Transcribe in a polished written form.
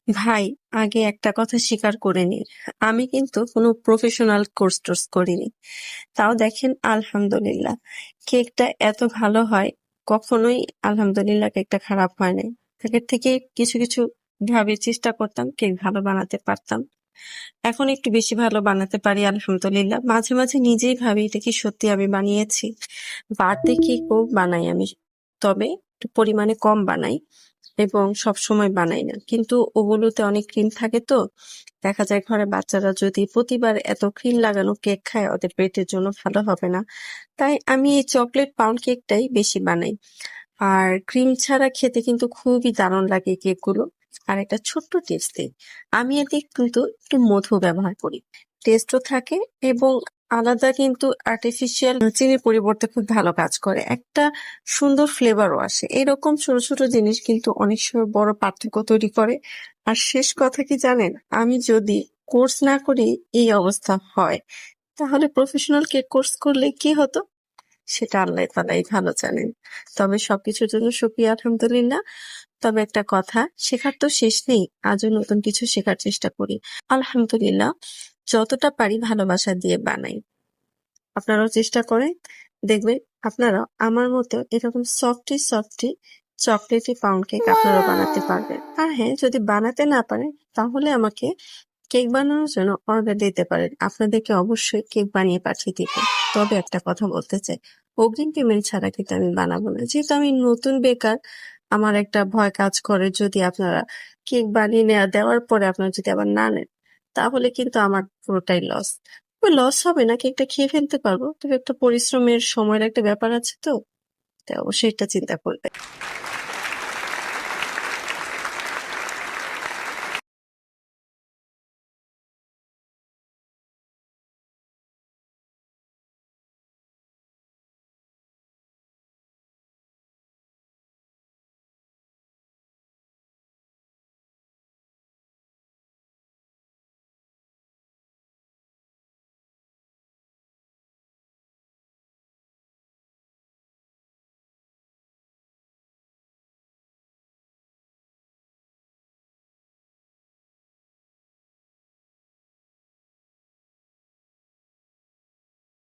ভাই, আগে একটা কথা স্বীকার করে নিই, আমি কিন্তু কোনো প্রফেশনাল কোর্স টোর্স করিনি। তাও দেখেন আলহামদুলিল্লাহ, কেকটা এত ভালো হয়। কখনোই আলহামদুলিল্লাহ কেকটা খারাপ হয় নাই। আগের থেকে কিছু কিছু ভাবে চেষ্টা করতাম কেক ভালো বানাতে পারতাম, এখন একটু বেশি ভালো বানাতে পারি আলহামদুলিল্লাহ। মাঝে মাঝে নিজেই ভাবি এটা কি সত্যি আমি বানিয়েছি। বাড়তি কেকও বানাই আমি, তবে একটু পরিমাণে কম বানাই এবং সব সময় বানাই না, কিন্তু ওগুলোতে অনেক ক্রিম থাকে তো দেখা যায় ঘরে বাচ্চারা যদি প্রতিবার এত ক্রিম লাগানো কেক খায় ওদের পেটের জন্য ভালো হবে না। তাই আমি এই চকলেট পাউন্ড কেকটাই বেশি বানাই। আর ক্রিম ছাড়া খেতে কিন্তু খুবই দারুণ লাগে কেকগুলো। আর একটা ছোট্ট টিপস দিই, আমি এতে কিন্তু একটু মধু ব্যবহার করি, টেস্টও থাকে এবং আলাদা কিন্তু আর্টিফিশিয়াল চিনির পরিবর্তে খুব ভালো কাজ করে, একটা সুন্দর ফ্লেভারও আসে। এরকম ছোট ছোট জিনিস কিন্তু অনেক সময় বড় পার্থক্য তৈরি করে। আর শেষ কথা কি জানেন, আমি যদি কোর্স না করি এই অবস্থা হয়, তাহলে প্রফেশনাল কেক কোর্স করলে কি হতো সেটা আল্লাহ তালাই ভালো জানেন। তবে সবকিছুর জন্য শুকরিয়া আলহামদুলিল্লাহ। তবে একটা কথা, শেখার তো শেষ নেই, আজও নতুন কিছু শেখার চেষ্টা করি আলহামদুলিল্লাহ। যতটা পারি ভালোবাসা দিয়ে বানাই। আপনারাও চেষ্টা করেন, দেখবেন আপনারা আমার মতো এরকম softy softy chocolatey pound cake আপনারা বানাতে পারবেন। আর হ্যাঁ, যদি বানাতে না পারেন তাহলে আমাকে কেক বানানোর জন্য অর্ডার দিতে পারেন, আপনাদেরকে অবশ্যই কেক বানিয়ে পাঠিয়ে দিব। তবে একটা কথা বলতে চাই, অগ্রিম পেমেন্ট ছাড়া কিন্তু আমি বানাবো না, যেহেতু আমি নতুন বেকার। আমার একটা ভয় কাজ করে, যদি আপনারা কেক বানিয়ে দেওয়ার পরে আপনারা যদি আবার না নেন, তাহলে কিন্তু আমার পুরোটাই লস। ওই লস হবে না, কেকটা খেয়ে ফেলতে পারবো, তবে একটা পরিশ্রমের সময়ের একটা ব্যাপার আছে তো, তাই অবশ্যই এটা চিন্তা করবে।